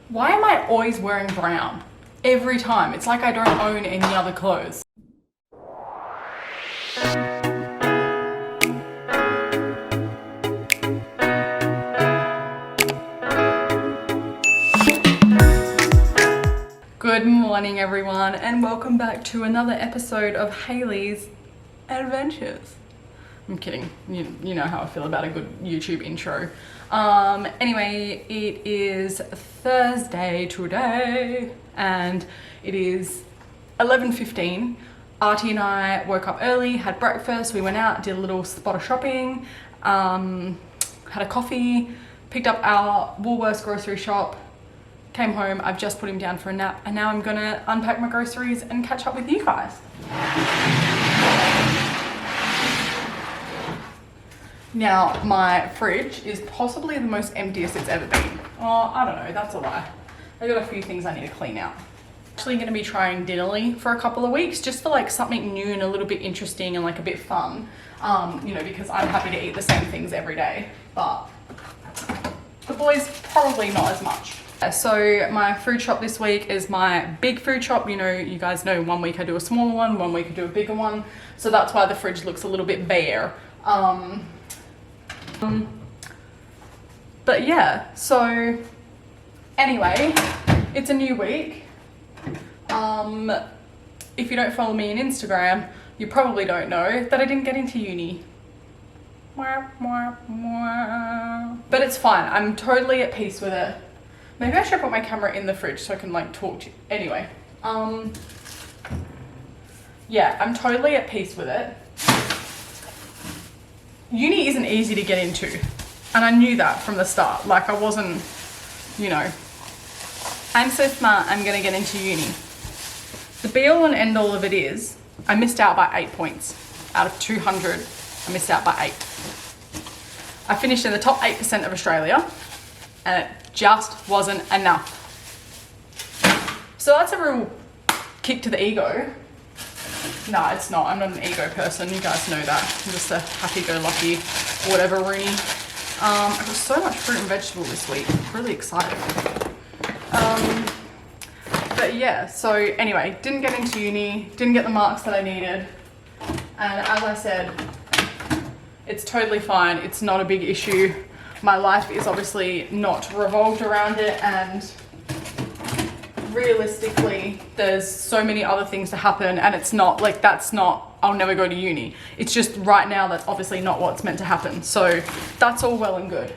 Why am I always wearing brown? Every time. It's like I don't own any other clothes. Good morning everyone, and welcome back to another episode of Hayley's Adventures. I'm kidding, you know how I feel about a good YouTube intro. Anyway, it is Thursday today and it is 11:15. Artie and I woke up early, had breakfast, we went out, did a little spot of shopping, had a coffee, picked up our Woolworths grocery shop, came home. I've just put him down for a nap, and now I'm gonna unpack my groceries and catch up with you guys. Now, my fridge is possibly the most emptiest it's ever been. Oh, I don't know, that's a lie. I got a few things I need to clean out. Actually gonna be trying Dinnerly for a couple of weeks, just for like something new and a little bit interesting and like a bit fun. You know, because I'm happy to eat the same things every day, but the boys probably not as much. So my food shop this week is my big food shop. You know, you guys know 1 week I do a smaller one week I do a bigger one. So that's why the fridge looks a little bit bare. But yeah, so anyway, it's a new week. If you don't follow me on Instagram, you probably don't know that I didn't get into uni. But it's fine, I'm totally at peace with it. Maybe I should put my camera in the fridge so I can like talk to you. Anyway, yeah, I'm totally at peace with it. Uni isn't easy to get into, and I knew that from the start. Like, I wasn't, you know, I'm so smart, I'm gonna get into uni. The be all and end all of it is, I missed out by 8 points. Out of 200, I missed out by 8. I finished in the top 8% of Australia, and it just wasn't enough. So that's a real kick to the ego. No, it's not. I'm not an ego person. You guys know that. I'm just a happy-go-lucky whatever Rooney. I've got so much fruit and vegetable this week. I'm really excited. But yeah, so anyway, didn't get into uni, didn't get the marks that I needed. And as I said, it's totally fine. It's not a big issue. My life is obviously not revolved around it, and realistically there's so many other things to happen, and it's not like, that's not, I'll never go to uni. It's just right now that's obviously not what's meant to happen. So that's all well and good.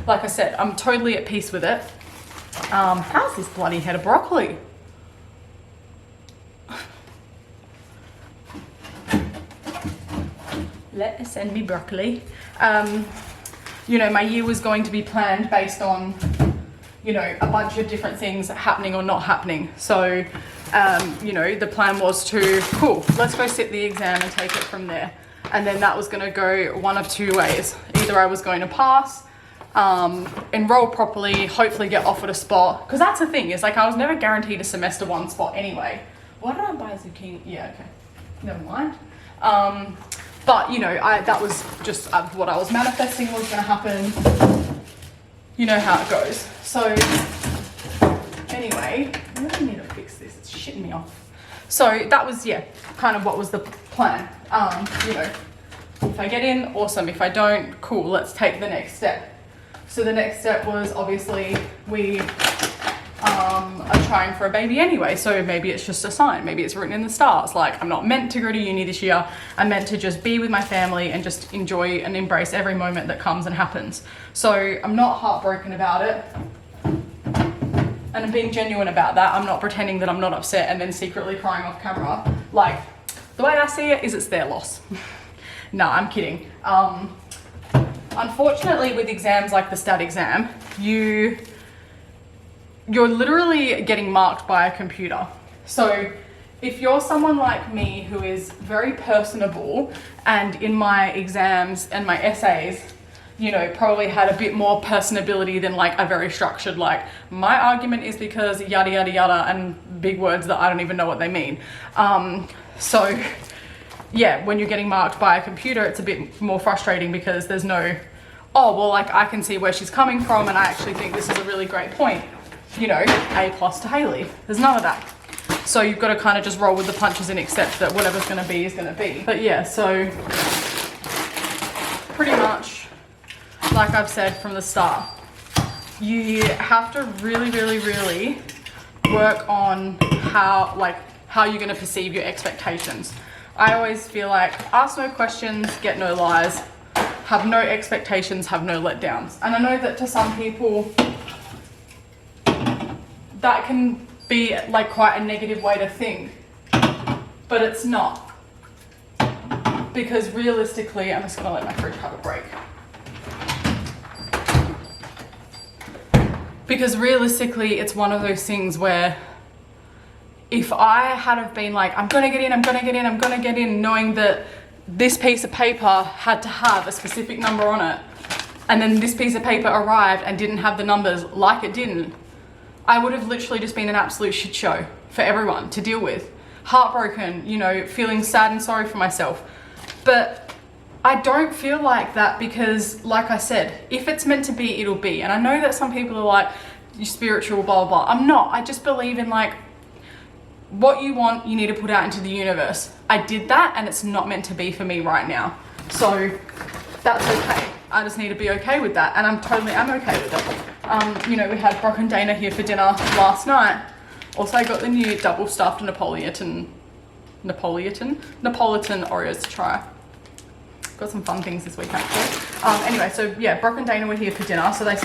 Like I said, I'm totally at peace with it. How's this bloody head of broccoli? Let's send me broccoli. You know, my year was going to be planned based on, you know, a bunch of different things happening or not happening. So, you know, the plan was to, cool, let's go sit the exam and take it from there. And then that was going to go one of two ways. Either I was going to pass, enroll properly, hopefully get offered a spot. Because that's the thing, is like I was never guaranteed a semester one spot anyway. Why did I buy zucchini? Yeah, okay. Never mind. But, you know, that was just what I was manifesting was going to happen. You know how it goes. So, anyway, I really need to fix this. It's shitting me off. So, that was, yeah, kind of what was the plan. You know, if I get in, awesome. If I don't, cool, let's take the next step. So, the next step was obviously we are trying for a baby anyway, so maybe it's just a sign, maybe it's written in the stars, like I'm not meant to go to uni this year, I'm meant to just be with my family and just enjoy and embrace every moment that comes and happens. So I'm not heartbroken about it, and I'm being genuine about that. I'm not pretending that I'm not upset and then secretly crying off camera. Like, the way I see it is it's their loss. No, I'm kidding. Unfortunately with exams like the stat exam, you're literally getting marked by a computer. So if you're someone like me who is very personable, and in my exams and my essays, you know, probably had a bit more personability than like a very structured, like my argument is because yada yada yada and big words that I don't even know what they mean. So yeah, when you're getting marked by a computer, it's a bit more frustrating because there's no, oh, well, like I can see where she's coming from and I actually think this is a really great point. You know, A+ to Hayley. There's none of that. So you've got to kind of just roll with the punches and accept that whatever's going to be is going to be. But yeah, so pretty much, like I've said from the start, you have to really, really, really work on how you're going to perceive your expectations. I always feel like ask no questions, get no lies, have no expectations, have no letdowns. And I know that to some people that can be like quite a negative way to think, but it's not. Because realistically, I'm just gonna let my fridge have a break. Because realistically, it's one of those things where if I had have been like, I'm gonna get in, knowing that this piece of paper had to have a specific number on it, and then this piece of paper arrived and didn't have the numbers like it didn't, I would have literally just been an absolute shit show for everyone to deal with. Heartbroken, you know, feeling sad and sorry for myself. But I don't feel like that because, like I said, if it's meant to be, it'll be. And I know that some people are like, you're spiritual, blah, blah, blah. I'm not. I just believe in like, what you want, you need to put out into the universe. I did that and it's not meant to be for me right now. So that's okay. I just need to be okay with that. And I'm okay with it. You know, we had Brock and Dana here for dinner last night. Also, I got the new double stuffed Napolitan Oreos to try. Got some fun things this week actually. Anyway, so yeah, Brock and Dana were here for dinner. So they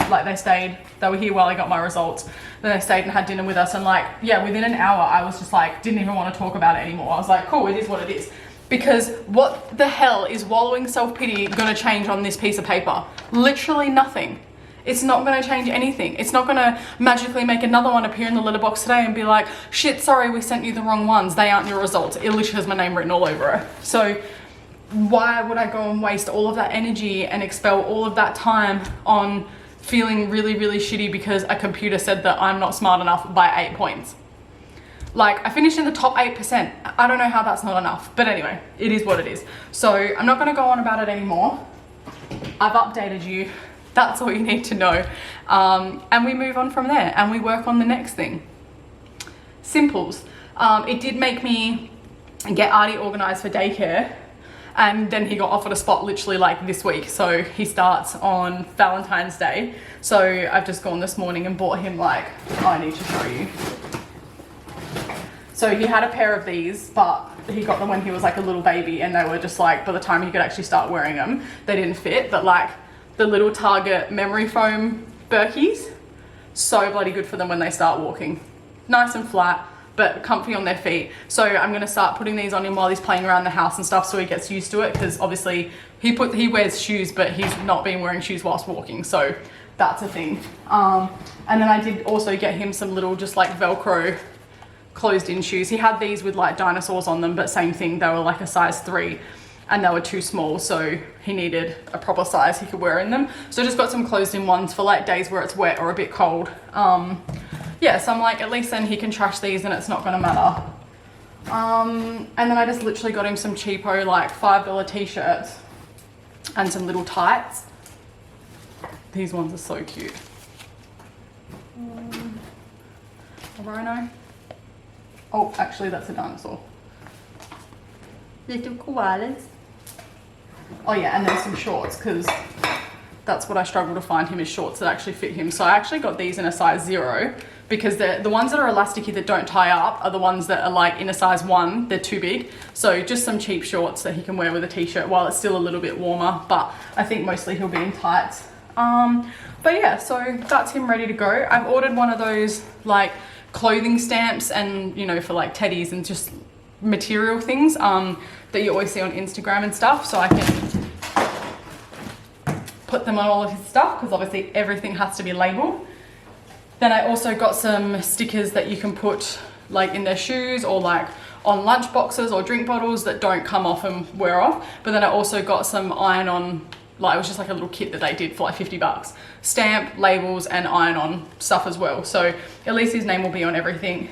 were here while I got my results. Then they stayed and had dinner with us. And like, yeah, within an hour, I was just like, didn't even want to talk about it anymore. I was like, cool, it is what it is. Because what the hell is wallowing self-pity gonna change on this piece of paper? Literally nothing. It's not gonna change anything. It's not gonna magically make another one appear in the letterbox today and be like, shit, sorry, we sent you the wrong ones. They aren't your results. It literally has my name written all over it. So why would I go and waste all of that energy and expel all of that time on feeling really, really shitty because a computer said that I'm not smart enough by 8 points? Like, I finished in the top 8%. I don't know how that's not enough, but anyway, it is what it is. So I'm not gonna go on about it anymore. I've updated you. That's all you need to know. And we move on from there and we work on the next thing. Simples. It did make me get Artie organized for daycare. And then he got offered a spot literally like this week. So he starts on Valentine's Day. So I've just gone this morning and bought him like, I need to show you. So he had a pair of these, but he got them when he was like a little baby and they were just like, by the time he could actually start wearing them, they didn't fit. But like the little Target memory foam Berkeys, so bloody good for them when they start walking. Nice and flat, but comfy on their feet. So I'm gonna start putting these on him while he's playing around the house and stuff so he gets used to it, because obviously he wears shoes, but he's not been wearing shoes whilst walking, so that's a thing. And then I did also get him some little just like Velcro closed in shoes. He had these with like dinosaurs on them, but same thing, they were like a size 3 and they were too small, so he needed a proper size he could wear in them. So I just got some closed in ones for like days where it's wet or a bit cold. Yeah, so I'm like, at least then he can trash these and it's not gonna matter. And then I just literally got him some cheapo like $5 t-shirts and some little tights. These ones are so cute. A rhino. Oh, actually that's a dinosaur. Little koalas. Oh yeah, and then some shorts, because that's what I struggle to find him, is shorts that actually fit him. So I actually got these in a size 0, because the ones that are elasticy that don't tie up are the ones that are like in a size 1, they're too big. So just some cheap shorts that he can wear with a t-shirt while it's still a little bit warmer, but I think mostly he'll be in tights. But yeah, so that's him ready to go. I've ordered one of those like clothing stamps, and you know, for like teddies and just material things that you always see on Instagram and stuff, so I can put them on all of his stuff, because obviously everything has to be labeled. Then I also got some stickers that you can put like in their shoes or like on lunch boxes or drink bottles that don't come off and wear off. But then I also got some iron on, like it was just like a little kit that they did for like $50. Stamp, labels and iron on stuff as well. So at least his name will be on everything.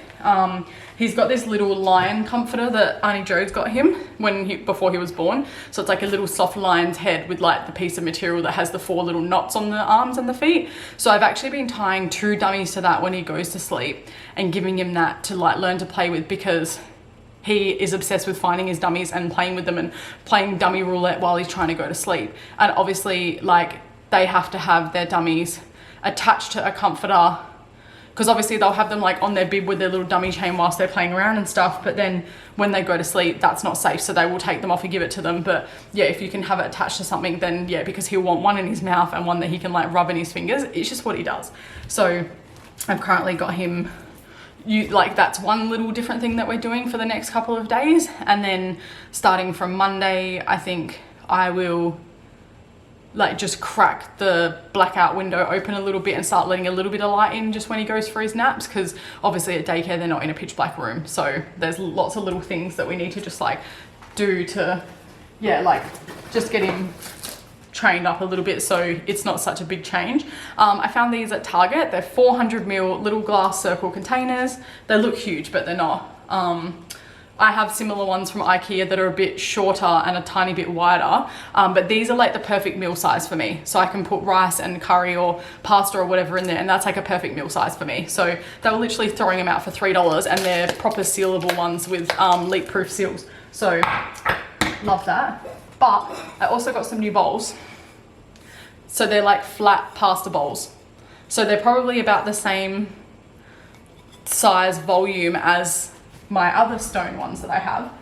He's got this little lion comforter that Auntie Jo's got him before he was born. So it's like a little soft lion's head with like the piece of material that has the 4 little knots on the arms and the feet. So I've actually been tying 2 dummies to that when he goes to sleep and giving him that to like learn to play with, because he is obsessed with finding his dummies and playing with them and playing dummy roulette while he's trying to go to sleep. And obviously like they have to have their dummies attached to a comforter, because obviously they'll have them like on their bib with their little dummy chain whilst they're playing around and stuff, but then when they go to sleep that's not safe, so they will take them off and give it to them. But yeah, if you can have it attached to something, then yeah, because he'll want one in his mouth and one that he can like rub in his fingers. It's just what he does. So I've currently got him, that's one little different thing that we're doing for the next couple of days. And then starting from Monday, I think I will like just crack the blackout window open a little bit and start letting a little bit of light in just when he goes for his naps, because obviously at daycare they're not in a pitch black room, so there's lots of little things that we need to just like do to just get him trained up a little bit so it's not such a big change. I found these at Target. They're 400ml little glass circle containers. They look huge but they're not. I have similar ones from IKEA that are a bit shorter and a tiny bit wider, but these are like the perfect meal size for me. So I can put rice and curry or pasta or whatever in there, and that's like a perfect meal size for me. So they were literally throwing them out for $3, and they're proper sealable ones with leak-proof seals. So love that. But I also got some new bowls. So they're like flat pasta bowls. So they're probably about the same size volume as my other stone ones that I have,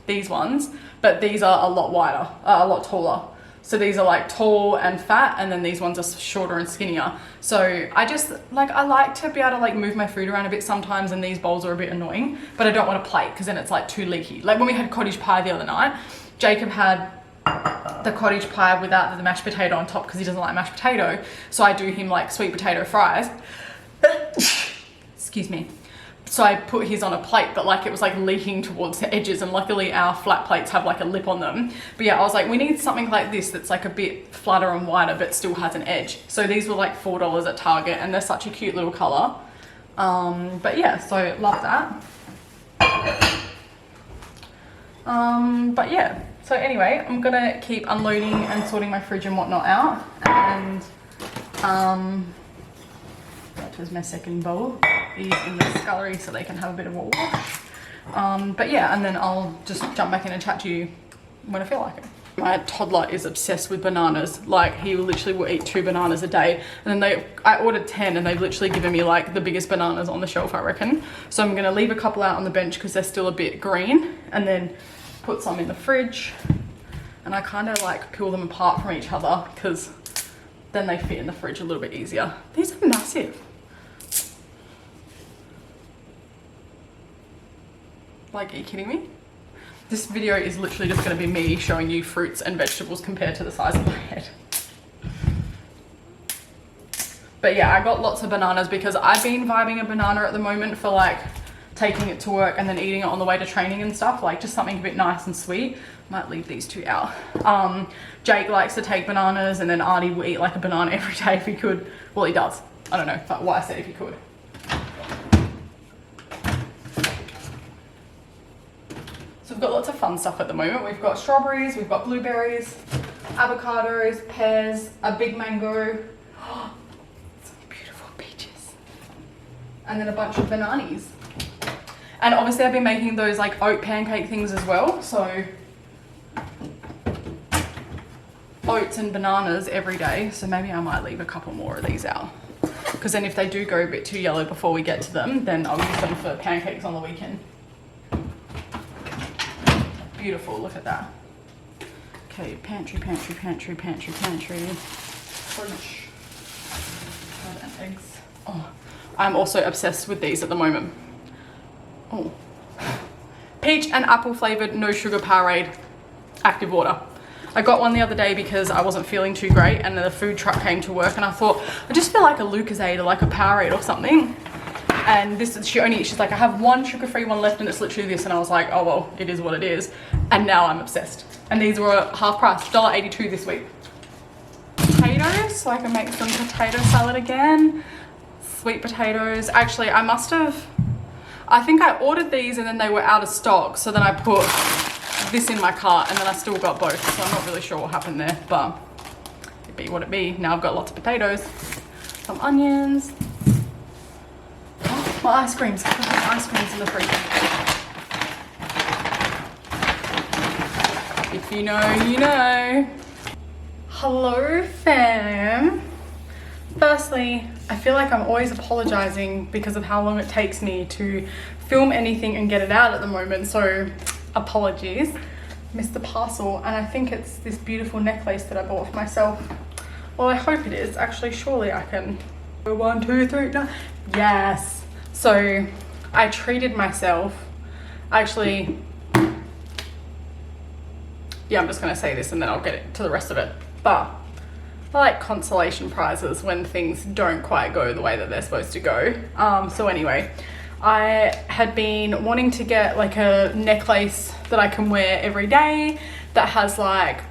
these ones, but these are a lot wider, a lot taller. So these are like tall and fat, and then these ones are shorter and skinnier. So I just I like to be able to like move my food around a bit sometimes, and these bowls are a bit annoying, but I don't want to plate because then it's like too leaky. Like when we had cottage pie the other night, Jacob had the cottage pie without the mashed potato on top because he doesn't like mashed potato. So I do him like sweet potato fries. Excuse me. So I put his on a plate, but like it was like leaking towards the edges, and luckily our flat plates have like a lip on them. But yeah, I was like, we need something like this that's like a bit flatter and wider but still has an edge. So these were like $4 at Target, and they're such a cute little color. But yeah, so love that. But yeah, so anyway, I'm gonna keep unloading and sorting my fridge and whatnot out, and that was my second bowl. These in the scullery so they can have a bit of a wash. But yeah, and then I'll just jump back in and chat to you when I feel like it. My toddler is obsessed with bananas. Like he literally will eat 2 bananas a day, and then I ordered 10 and they've literally given me like the biggest bananas on the shelf, I reckon. So I'm gonna leave a couple out on the bench because they're still a bit green, and then put some in the fridge. And I kind of like peel them apart from each other because then they fit in the fridge a little bit easier. These are massive. Like, are you kidding me? This video is literally just going to be me showing you fruits and vegetables compared to the size of my head. But yeah, I got lots of bananas because I've been vibing a banana at the moment for like taking it to work and then eating it on the way to training and stuff, like just something a bit nice and sweet. Might leave these 2 out. Jake likes to take bananas, and then Artie will eat like a banana every day if he could. Well, he does. I don't know why I said if he could. So we've got lots of fun stuff at the moment. We've got strawberries, we've got blueberries, avocados, pears, a big mango, some beautiful peaches, and then a bunch of bananas. And obviously I've been making those like oat pancake things as well. So oats and bananas every day. So maybe I might leave a couple more of these out, because then if they do go a bit too yellow before we get to them, then I'll use them for pancakes on the weekend. Beautiful, look at that. Okay, pantry. Fridge. And eggs. Oh, I'm also obsessed with these at the moment. Oh. Peach and apple flavored, no sugar Powerade active water. I got one the other day because I wasn't feeling too great, and the food truck came to work, and I thought, I just feel like a Lucozade or like a Powerade or something. And this, she's like, I have one sugar-free one left and it's literally this. And I was like, oh, well, it is what it is. And now I'm obsessed. And these were half price, $1.82 this week. Potatoes, so I can make some potato salad again. sweet potatoes. Actually, I think I ordered these and then they were out of stock. So then I put this in my cart and then I still got both. So I'm not really sure what happened there, but it be what it be. Now I've got lots of potatoes, some onions. Oh, my ice creams. I put some ice creams in the freezer. If you know, you know. Hello, fam. Firstly, I feel like I'm always apologizing because of how long it takes me to film anything and get it out at the moment. So apologies. Missed the parcel, and I think it's this beautiful necklace that I bought for myself. Well, I hope it is. Actually, surely I can. 1, 2, 3, no. Yes. So I treated myself. Actually, yeah, I'm just gonna say this and then I'll get it to the rest of it. But I like consolation prizes when things don't quite go the way that they're supposed to go. So anyway, I had been wanting to get like a necklace that I can wear every day that has like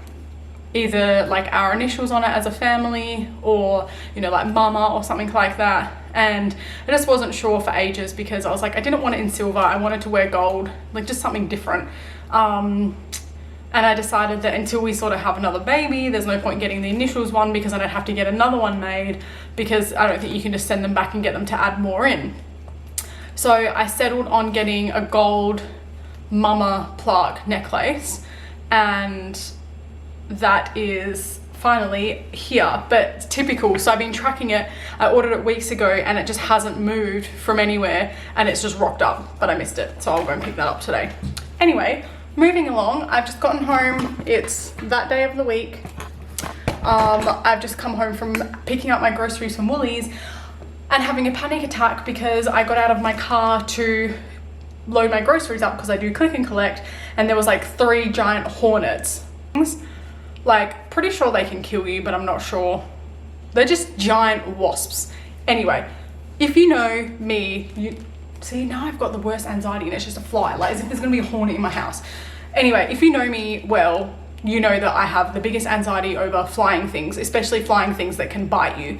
either like our initials on it as a family or, you know, like mama or something like that. And I just wasn't sure for ages because I was like, I didn't want it in silver. I wanted to wear gold, like just something different. And I decided that until we sort of have another baby, there's no point getting the initials one because I don't have to get another one made because I don't think you can just send them back and get them to add more in. So I settled on getting a gold mama plaque necklace, and that is finally here, but it's typical. So I've been tracking it. I ordered it weeks ago and it just hasn't moved from anywhere and it's just rocked up, but I missed it. So I'll go and pick that up today. Anyway, moving along, I've just gotten home. It's that day of the week. I've just come home from picking up my groceries from Woolies and having a panic attack because I got out of my car to load my groceries up because I do click and collect, and there was like 3 giant hornets. Like, pretty sure they can kill you, but I'm not sure. They're just giant wasps. Anyway, if you know me, you see, now I've got the worst anxiety and it's just a fly, like as if there's gonna be a hornet in my house. Anyway, if you know me well, you know that I have the biggest anxiety over flying things, especially flying things that can bite you.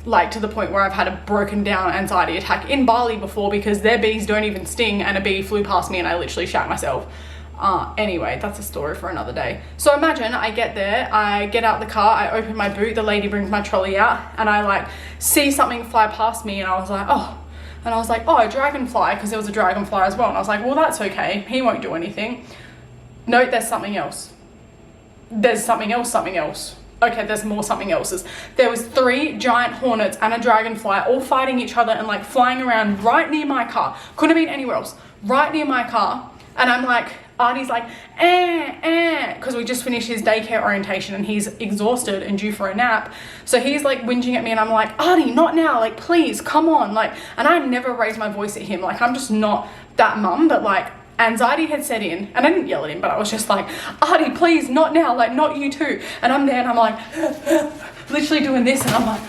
Like to the point where I've had a broken down anxiety attack in Bali before because their bees don't even sting and a bee flew past me and I literally shat myself. Anyway, that's a story for another day. So imagine I get there, I get out the car, I open my boot, the lady brings my trolley out and I like see something fly past me and I was like, oh, a dragonfly, because there was a dragonfly as well. And I was like, well, that's okay. He won't do anything. No, there's something else. There's something else. Okay, there's more something else's. There was 3 giant hornets and a dragonfly all fighting each other and like flying around right near my car. Couldn't have been anywhere else. Right near my car. And I'm like, Artie's like, because we just finished his daycare orientation and he's exhausted and due for a nap. So he's like whinging at me and I'm like, Artie, not now, like please, come on. Like, and I never raise my voice at him. Like, I'm just not that mum, but like anxiety had set in and I didn't yell at him, but I was just like, Artie, please, not now, like not you too. And I'm there and I'm like, literally doing this and I'm like,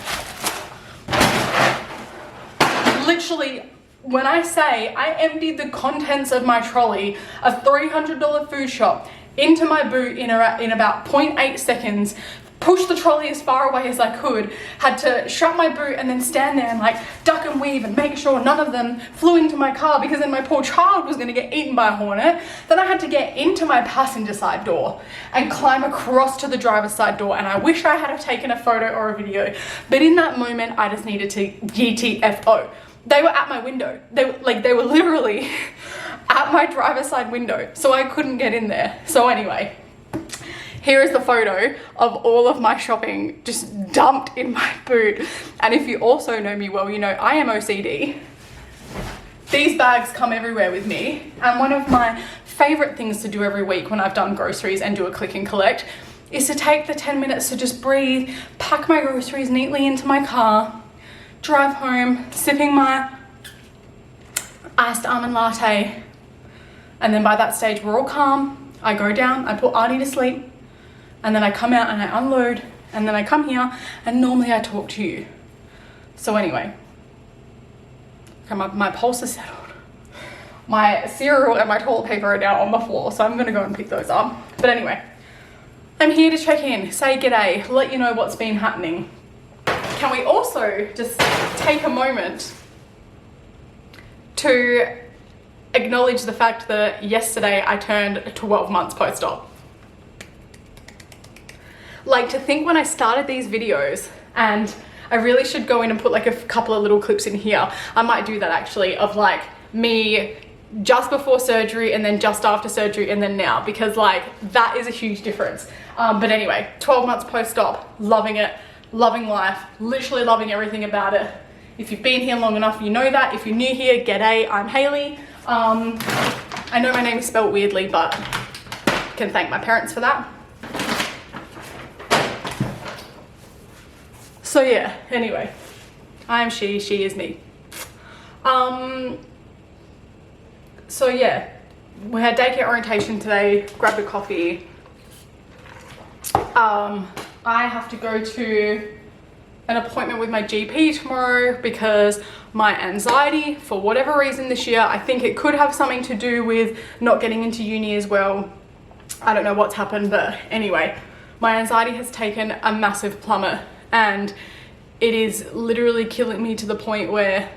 literally, when I say I emptied the contents of my trolley, a $300 food shop, into my boot in about 0.8 seconds, pushed the trolley as far away as I could, had to shut my boot and then stand there and like duck and weave and make sure none of them flew into my car because then my poor child was going to get eaten by a hornet. Then I had to get into my passenger side door and climb across to the driver's side door, and I wish I had have taken a photo or a video, but in that moment I just needed to GTFO. They were at my window. They were literally at my driver's side window, so I couldn't get in there. So anyway, here is the photo of all of my shopping just dumped in my boot. And if you also know me well, you know I am OCD. These bags come everywhere with me, and one of my favorite things to do every week when I've done groceries and do a click and collect is to take the 10 minutes to just breathe, pack my groceries neatly into my car, drive home, sipping my iced almond latte, and then by that stage we're all calm. I go down, I put Artie to sleep, and then I come out and I unload, and then I come here and normally I talk to you. So anyway, my pulse is settled. My cereal and my toilet paper are now on the floor, so I'm gonna go and pick those up. But anyway, I'm here to check in, say g'day, let you know what's been happening. can we also just take a moment to acknowledge the fact that yesterday I turned 12 months post-op. Like, to think when I started these videos, and I really should go in and put like a couple of little clips in here. I might do that actually, of like me just before surgery and then just after surgery and then now, because like that is a huge difference. But anyway, 12 months post-op, loving it, loving life, literally loving everything about it. If you've been here long enough, you know that. If you're new here, g'day, I'm Hayley. I know my name is spelled weirdly, but I can thank my parents for that. So yeah, anyway, I am she is me. So yeah, we had daycare orientation today, grabbed a coffee. I have to go to an appointment with my GP tomorrow because my anxiety, for whatever reason this year, I think it could have something to do with not getting into uni as well. I don't know what's happened, but anyway, my anxiety has taken a massive plummet, and it is literally killing me to the point where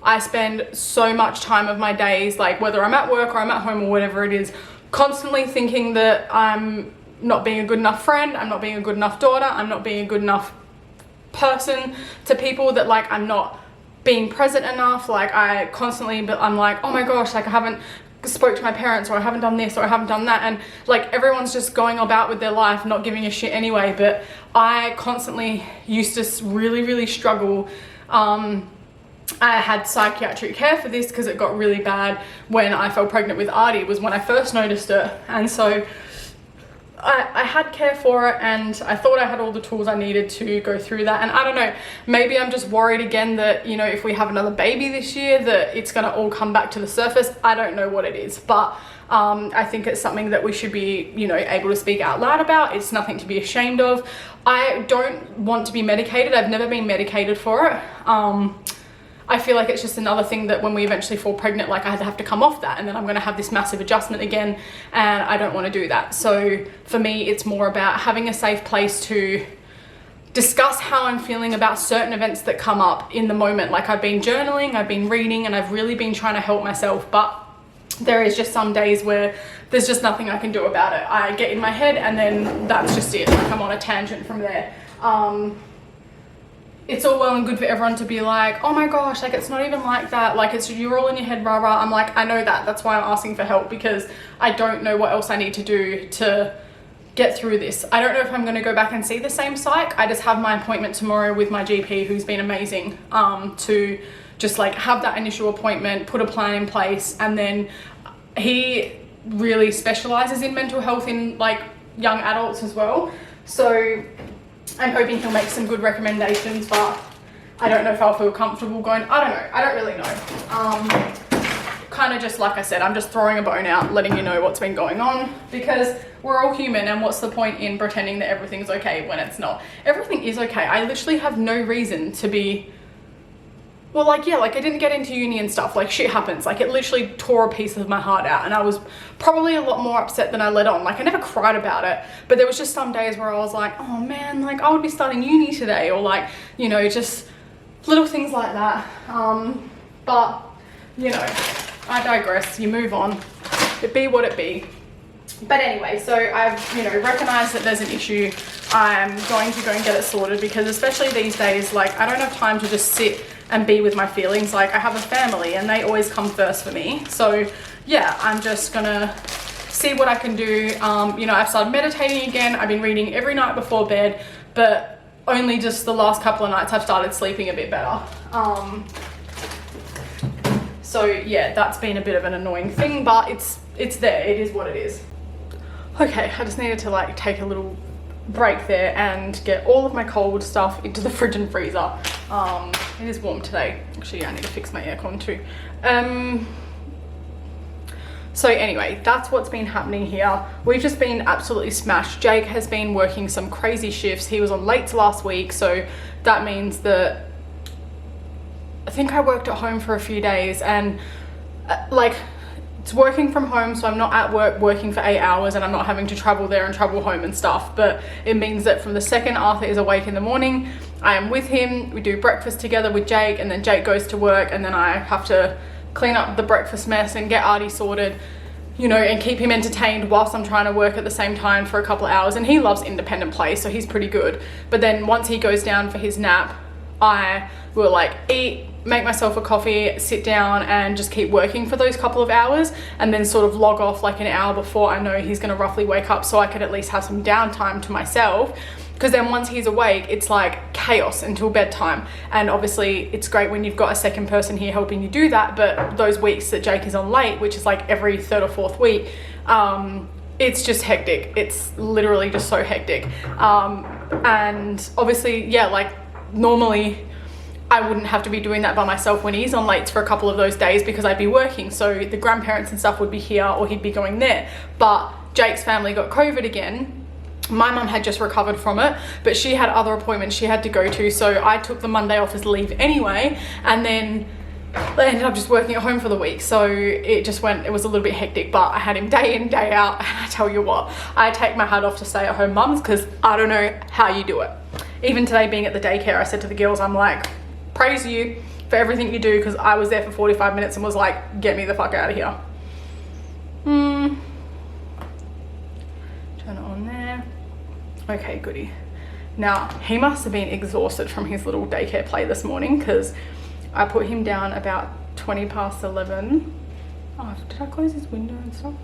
I spend so much time of my days, like whether I'm at work or I'm at home or whatever it is, constantly thinking that I'm not being a good enough friend, I'm not being a good enough daughter, I'm not being a good enough person to people, that like I'm not being present enough. Like I constantly, but I'm like, oh my gosh, like I haven't spoke to my parents, or I haven't done this, or I haven't done that, and like everyone's just going about with their life not giving a shit anyway. But I constantly used to really struggle. I had psychiatric care for this because it got really bad when I fell pregnant with Artie, was when I first noticed it. And so I had care for it, and I thought I had all the tools I needed to go through that. And I don't know, maybe I'm just worried again that, you know, if we have another baby this year, that it's going to all come back to the surface. I don't know what it is, but I think it's something that we should be, you know, able to speak out loud about. It's nothing to be ashamed of. I don't want to be medicated. I've never been medicated for it. I feel like it's just another thing that when we eventually fall pregnant, like I have to come off that, and then I'm going to have this massive adjustment again, and I don't want to do that. So for me, it's more about having a safe place to discuss how I'm feeling about certain events that come up in the moment. Like I've been journaling, I've been reading, and I've really been trying to help myself, but there is just some days where there's just nothing I can do about it. I get in my head, and then that's just it. Like I'm on a tangent from there. It's all well and good for everyone to be like, oh my gosh, like it's not even like that, like it's, you're all in your head, rah rah. I'm like, I know that, that's why I'm asking for help, because I don't know what else I need to do to get through this. I don't know if I'm going to go back and see the same psych. I just have my appointment tomorrow with my GP, who's been amazing, to just like have that initial appointment, put a plan in place, and then he really specializes in mental health in like young adults as well. So I'm hoping he'll make some good recommendations, but I don't know if I'll feel comfortable going. I don't know. I don't really know. Kind of just like I said, I'm just throwing a bone out, letting you know what's been going on, because we're all human, and what's the point in pretending that everything's okay when it's not? Everything is okay. I literally have no reason to be, well, like, yeah, like I didn't get into uni and stuff, like shit happens. Like it literally tore a piece of my heart out, and I was probably a lot more upset than I let on. Like I never cried about it, but there was just some days where I was like, oh man, like I would be starting uni today, or like, you know, just little things like that. But you know, I digress. You move on. It be what it be. But anyway, so I've, you know, recognized that there's an issue. I'm going to go and get it sorted, because especially these days, like I don't have time to just sit and be with my feelings. Like I have a family, and they always come first for me. So yeah, I'm just gonna see what I can do. You know, I've started meditating again. I've been reading every night before bed, but only just the last couple of nights I've started sleeping a bit better. So yeah, that's been a bit of an annoying thing, but it's there. It is what it is. Okay, I just needed to like take a little break there and get all of my cold stuff into the fridge and freezer. It is warm today. Actually, I need to fix my aircon too. So anyway, that's what's been happening here. We've just been absolutely smashed. Jake has been working some crazy shifts. He was on late last week, so that means that I think I worked at home for a few days, and like it's working from home, so I'm not at work working for 8 hours, and I'm not having to travel there and travel home and stuff. But it means that from the second Arthur is awake in the morning, I am with him, we do breakfast together with Jake, and then Jake goes to work, and then I have to clean up the breakfast mess and get Artie sorted, you know, and keep him entertained whilst I'm trying to work at the same time for a couple of hours. And he loves independent play, so he's pretty good. But then once he goes down for his nap, I will like eat, make myself a coffee, sit down and just keep working for those couple of hours, and then sort of log off like an hour before I know he's gonna roughly wake up, so I could at least have some downtime to myself. Because then once he's awake, it's like chaos until bedtime. And obviously it's great when you've got a second person here helping you do that, but those weeks that Jake is on late, which is like every third or fourth week, it's just hectic. It's literally just so hectic. And obviously, yeah, like normally I wouldn't have to be doing that by myself when he's on late for a couple of those days, because I'd be working. So the grandparents and stuff would be here, or he'd be going there. But Jake's family got COVID again. My mum had just recovered from it, but she had other appointments she had to go to, so I took the Monday off as leave anyway, and then I ended up just working at home for the week. So it was a little bit hectic, but I had him day in, day out, and I tell you what, I take my hat off to stay-at-home mums, because I don't know how you do it. Even today, being at the daycare, I said to the girls, I'm like, praise you for everything you do, because I was there for 45 minutes and was like, get me the fuck out of here. Turn it on there. Okay, goody. Now, he must have been exhausted from his little daycare play this morning, because I put him down about 20 past 11. Oh, did I close his window and stuff?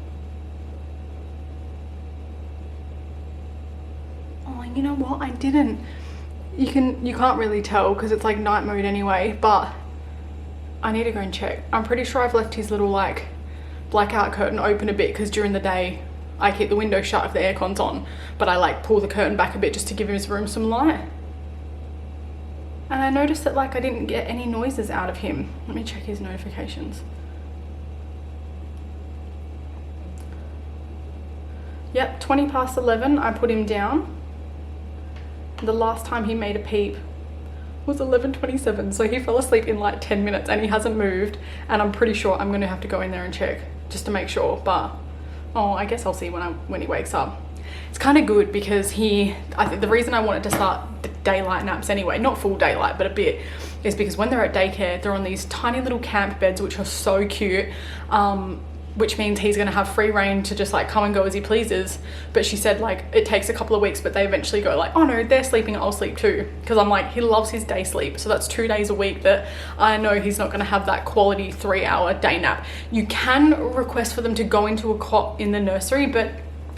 Oh, you know what? I didn't. You can't really tell because it's like night mode anyway, but I need to go and check. I'm pretty sure I've left his little like blackout curtain open a bit, because during the day I keep the window shut if the aircon's on, but I like pull the curtain back a bit just to give his room some light. And I noticed that like I didn't get any noises out of him. Let me check his notifications. Yep, 20 past 11, I put him down. The last time he made a peep was 11:27, so he fell asleep in like 10 minutes and he hasn't moved, and I'm pretty sure I'm gonna have to go in there and check just to make sure, but oh, I guess I'll see when he wakes up. It's kind of good because I think the reason I wanted to start the daylight naps anyway, not full daylight, but a bit, is because when they're at daycare, they're on these tiny little camp beds, which are so cute, which means he's gonna have free reign to just like come and go as he pleases. But she said like it takes a couple of weeks, but they eventually go like, oh no, they're sleeping, I'll sleep too. Because I'm like, he loves his day sleep, so that's 2 days a week that I know he's not gonna have that quality 3-hour day nap. You can request for them to go into a cot in the nursery, but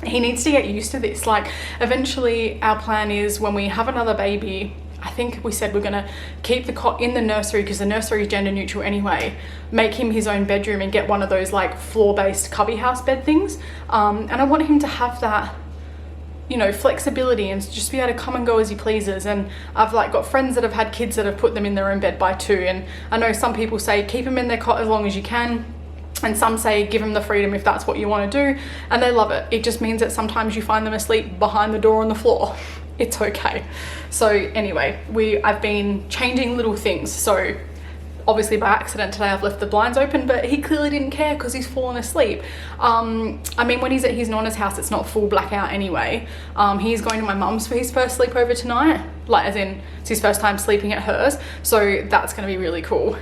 he needs to get used to this. Like eventually our plan is when we have another baby, I think we said we're gonna keep the cot in the nursery because the nursery is gender neutral anyway, make him his own bedroom and get one of those like floor-based cubby house bed things. And I want him to have that, you know, flexibility and just be able to come and go as he pleases. And I've like got friends that have had kids that have put them in their own bed by 2, and I know some people say keep them in their cot as long as you can, and some say give them the freedom if that's what you want to do, and they love it. It just means that sometimes you find them asleep behind the door on the floor. It's okay. So anyway, I've been changing little things. So obviously by accident today I've left the blinds open, but he clearly didn't care because he's fallen asleep. I mean, when he's at his nonna's house, it's not full blackout anyway. He's going to my mum's for his first sleepover tonight, like as in it's his first time sleeping at hers, so that's gonna be really cool.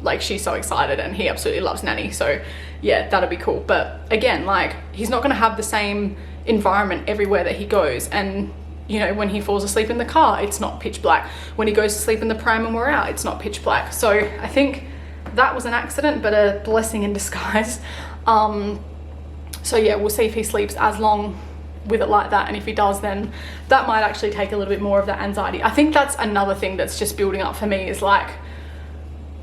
Like she's so excited, and he absolutely loves Nanny, so yeah, that'll be cool. But again, like he's not gonna have the same environment everywhere that he goes, and you know, when he falls asleep in the car, it's not pitch black. When he goes to sleep in the pram and we're out, it's not pitch black. So I think that was an accident, but a blessing in disguise. So yeah, we'll see if he sleeps as long with it like that, and if he does, then that might actually take a little bit more of that anxiety. I think that's another thing that's just building up for me, is like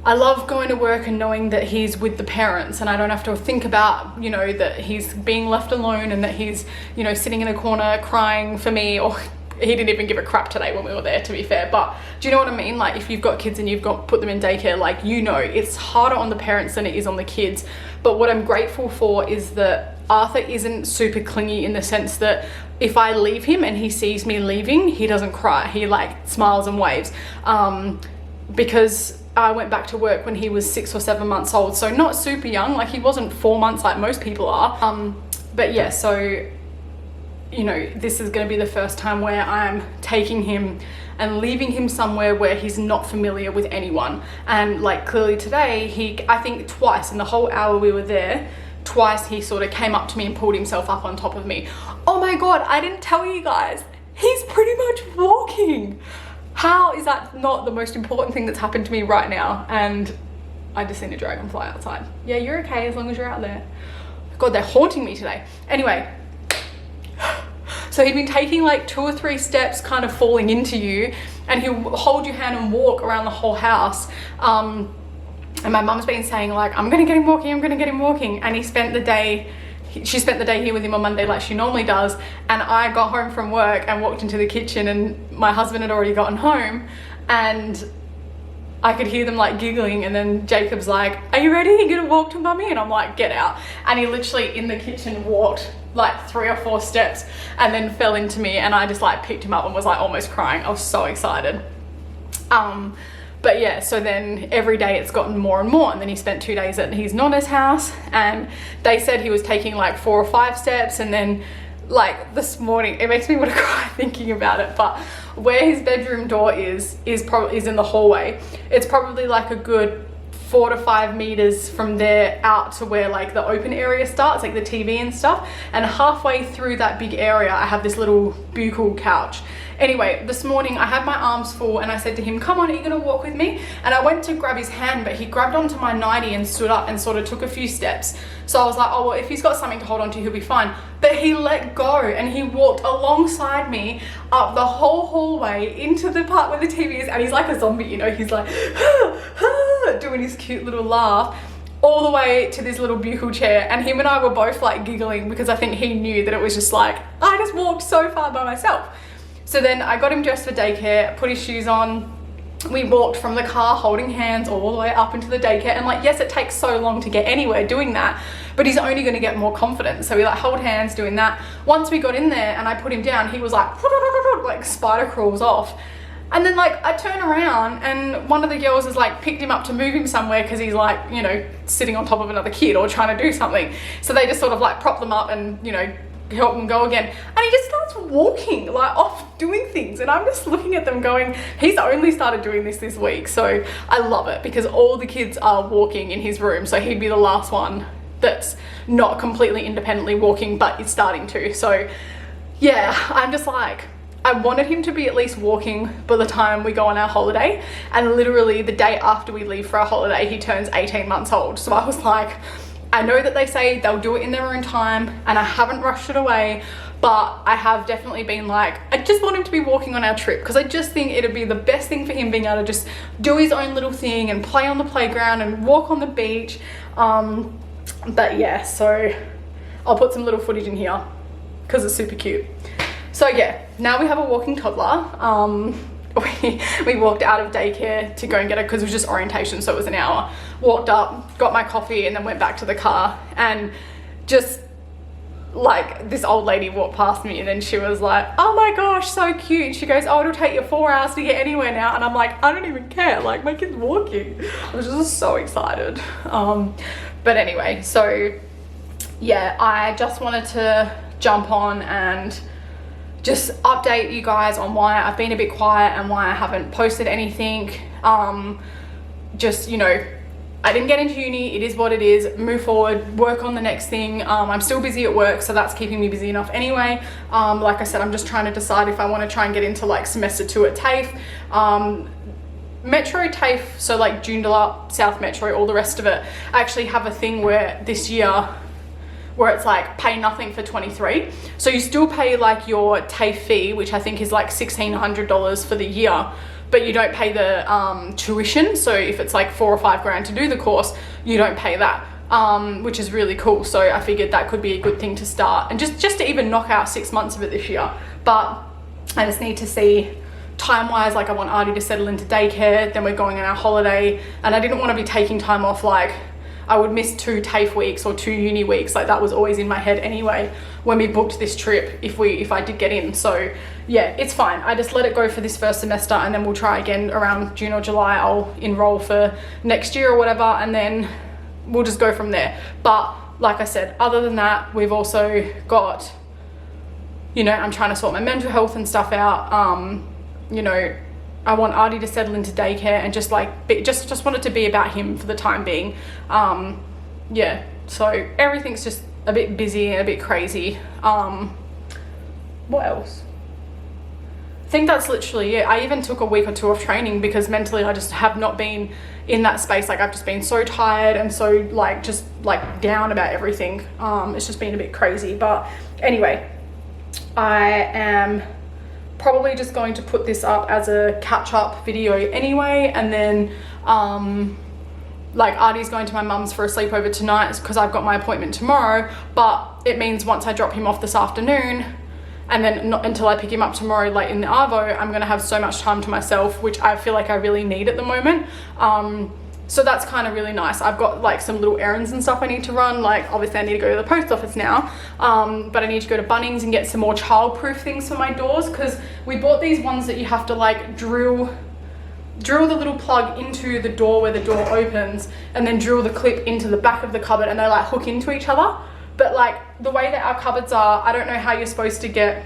I love going to work and knowing that he's with the parents, and I don't have to think about, you know, that he's being left alone and that he's, you know, sitting in a corner crying for me. Or he didn't even give a crap today when we were there, to be fair. But do you know what I mean? Like if you've got kids and you've got put them in daycare, like, you know, it's harder on the parents than it is on the kids. But what I'm grateful for is that Arthur isn't super clingy, in the sense that if I leave him and he sees me leaving, he doesn't cry. He like smiles and waves. Because I went back to work when he was 6 or 7 months old, so not super young. Like he wasn't 4 months like most people are. But yeah, so you know, this is going to be the first time where I'm taking him and leaving him somewhere where he's not familiar with anyone. And like clearly today, I think twice in the whole hour we were there, twice he sort of came up to me and pulled himself up on top of me. Oh my God, I didn't tell you guys, he's pretty much walking. How is that not the most important thing that's happened to me right now? And I just seen a dragonfly outside. Yeah, you're okay as long as you're out there. God, they're haunting me today. Anyway, so he'd been taking like 2 or 3 steps, kind of falling into you, and he'll hold your hand and walk around the whole house. And my mum's been saying like, I'm gonna get him walking, I'm gonna get him walking. And she spent the day here with him on Monday like she normally does. And I got home from work and walked into the kitchen, and my husband had already gotten home, and I could hear them like giggling. And then Jacob's like, are you ready? You gonna walk to mummy? And I'm like, get out. And he literally in the kitchen walked like 3 or 4 steps and then fell into me, and I just like picked him up and was like almost crying. I was so excited. But yeah, so then every day it's gotten more and more. And then he spent 2 days at his nonna's house, and they said he was taking like 4 or 5 steps. And then like this morning, it makes me want to cry thinking about it, but where his bedroom door is in the hallway. It's probably like a good 4 to 5 meters from there out to where like the open area starts, like the TV and stuff. And halfway through that big area, I have this little buccal couch. Anyway, this morning I had my arms full, and I said to him, come on, are you gonna walk with me? And I went to grab his hand, but he grabbed onto my nightie and stood up and sort of took a few steps. So I was like, oh, well, if he's got something to hold on to, he'll be fine. But he let go, and he walked alongside me up the whole hallway into the part where the TV is. And he's like a zombie, you know, he's like, doing his cute little laugh all the way to this little buccal chair. And him and I were both like giggling, because I think he knew that it was just like, I just walked so far by myself. So then I got him dressed for daycare, put his shoes on. We walked from the car holding hands all the way up into the daycare. And like, yes, it takes so long to get anywhere doing that, but he's only going to get more confident. So we like hold hands doing that. Once we got in there and I put him down, he was like spider crawls off. And then like I turn around, and one of the girls has like picked him up to move him somewhere, because he's like, you know, sitting on top of another kid or trying to do something. So they just sort of like prop them up and, you know, help him go again. And he just starts walking like off doing things, and I'm just looking at them going, he's only started doing this week. So I love it, because all the kids are walking in his room, so he'd be the last one that's not completely independently walking, but is starting to. So yeah, I'm just like, I wanted him to be at least walking by the time we go on our holiday. And literally the day after we leave for our holiday, he turns 18 months old. So I was like, I know that they say they'll do it in their own time, and I haven't rushed it away, but I have definitely been like, I just want him to be walking on our trip, because I just think it'd be the best thing for him being able to just do his own little thing and play on the playground and walk on the beach. But yeah, so I'll put some little footage in here because it's super cute. So yeah, now we have a walking toddler. We walked out of daycare to go and get her, because it was just orientation, so it was an hour. Walked up, got my coffee, and then went back to the car. And just like this old lady walked past me, and then she was like, oh my gosh, so cute. And she goes, oh, it'll take you 4 hours to get anywhere now. And I'm like, I don't even care, like my kid's walking. I was just so excited. But anyway, so yeah, I just wanted to jump on and just update you guys on why I've been a bit quiet and why I haven't posted anything. Just, you know, I didn't get into uni, it is what it is, move forward, work on the next thing. I'm still busy at work, so that's keeping me busy enough anyway. Like I said, I'm just trying to decide if I want to try and get into like semester 2 at TAFE. Metro TAFE, so like Joondalup, South Metro, all the rest of it, I actually have a thing where this year, where it's like pay nothing for 23. So you still pay like your TAFE fee, which I think is like $1,600 for the year, but you don't pay the tuition. So if it's like $4 or $5 grand to do the course, you don't pay that, which is really cool. So I figured that could be a good thing to start, and just to even knock out 6 months of it this year. But I just need to see time-wise, like I want Artie to settle into daycare, then we're going on our holiday, and I didn't want to be taking time off. Like I would miss 2 TAFE weeks or 2 uni weeks. Like that was always in my head anyway when we booked this trip, if I did get in. So yeah, it's fine. I just let it go for this first semester, and then we'll try again around June or July. I'll enroll for next year or whatever, and then we'll just go from there. But like I said, other than that, we've also got you know, I'm trying to sort my mental health and stuff out. You know, I want Artie to settle into daycare and just like just want it to be about him for the time being. Yeah, so everything's just a bit busy and a bit crazy. What else? I think that's literally it. I even took a week or two of training because mentally I just have not been in that space. Like I've just been so tired and so like just like down about everything. It's just been a bit crazy. But anyway, I am probably just going to put this up as a catch-up video anyway, and then like Artie's going to my mum's for a sleepover tonight because I've got my appointment tomorrow, but it means once I drop him off this afternoon and then not until I pick him up tomorrow late in the arvo, I'm gonna have so much time to myself, which I feel like I really need at the moment. So that's kind of really nice. I've got like some little errands and stuff I need to run. Like obviously I need to go to the post office now, but I need to go to Bunnings and get some more child-proof things for my doors, because we bought these ones that you have to like drill the little plug into the door where the door opens and then drill the clip into the back of the cupboard, and they like hook into each other. But like the way that our cupboards are, I don't know how you're supposed to get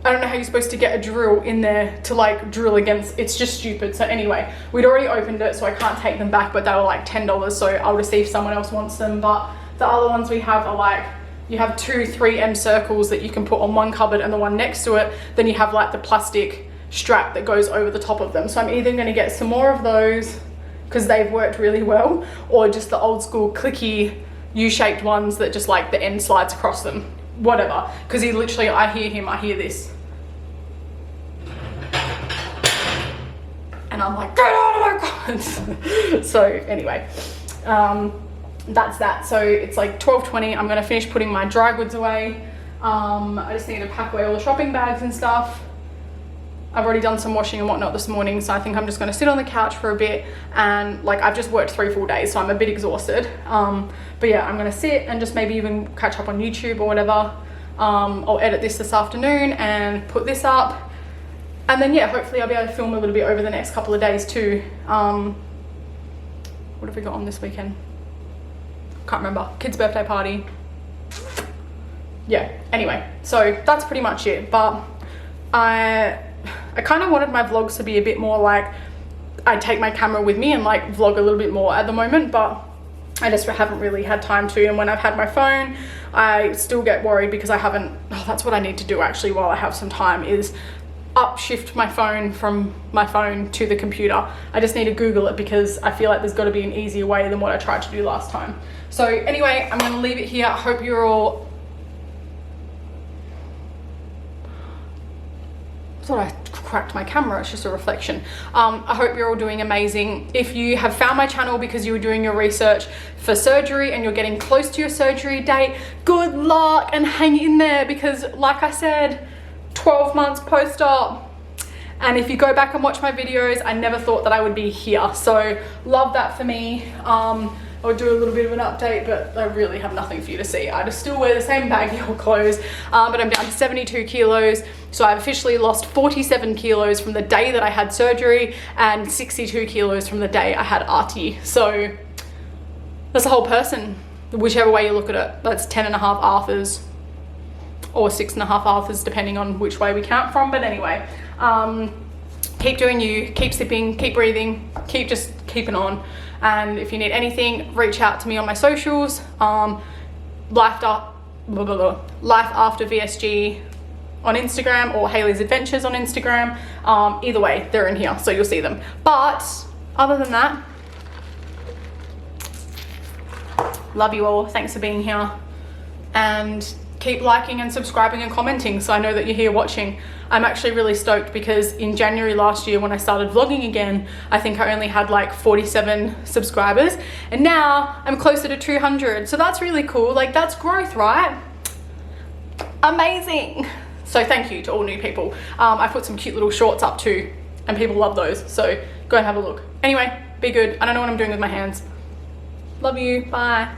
a drill in there to like drill against. It's just stupid. So anyway, we'd already opened it, so I can't take them back, but they were like $10, so I'll just see if someone else wants them. But the other ones we have are like, you have 2 3M circles that you can put on one cupboard and the one next to it, then you have like the plastic strap that goes over the top of them. So I'm either going to get some more of those because they've worked really well, or just the old school clicky U-shaped ones that just like the end slides across them, whatever. Because he literally, I hear this and I'm like, get out of my God. So anyway, that's that. So it's like 12:20. I'm gonna finish putting my dry goods away. I just need to pack away all the shopping bags and stuff. I've already done some washing and whatnot this morning, so I think I'm just gonna sit on the couch for a bit, and like I've just worked 3 full days, so I'm a bit exhausted. But yeah, I'm gonna sit and just maybe even catch up on YouTube or whatever. I'll edit this afternoon and put this up. And then yeah, hopefully I'll be able to film a little bit over the next couple of days too. What have we got on this weekend? Can't remember. Kid's birthday party. Yeah, anyway, so that's pretty much it. But I kind of wanted my vlogs to be a bit more like, I take my camera with me and like vlog a little bit more at the moment, but I just haven't really had time to. And when I've had my phone, I still get worried because I haven't, that's what I need to do actually while I have some time, is upshift my phone from my phone to the computer. I just need to Google it because I feel like there's got to be an easier way than what I tried to do last time. So anyway, I'm going to leave it here. I hope you're all, I thought I cracked my camera, it's just a reflection. I hope you're all doing amazing. If you have found my channel because you were doing your research for surgery and you're getting close to your surgery date, good luck and hang in there, because like I said, 12 months post-op. And if you go back and watch my videos, I never thought that I would be here. So love that for me. I'll do a little bit of an update, but I really have nothing for you to see. I just still wear the same baggy old clothes, but I'm down to 72 kilos. So I've officially lost 47 kilos from the day that I had surgery and 62 kilos from the day I had Artie. So that's a whole person, whichever way you look at it. That's 10.5 Arthurs or 6.5 Arthurs, depending on which way we count from. But anyway, keep doing you, keep sipping, keep breathing, keep just keeping on. And if you need anything, reach out to me on my socials. Life After VSG on Instagram, or Hayley's Adventures on Instagram. Either way, they're in here, so you'll see them. But other than that, love you all. Thanks for being here. And keep liking and subscribing and commenting so I know that you're here watching. I'm actually really stoked because in January last year when I started vlogging again, I think I only had like 47 subscribers, and now I'm closer to 200. So that's really cool. Like, that's growth, right? Amazing. So thank you to all new people. I put some cute little shorts up too, and people love those. So go and have a look. Anyway, be good. I don't know what I'm doing with my hands. Love you. Bye.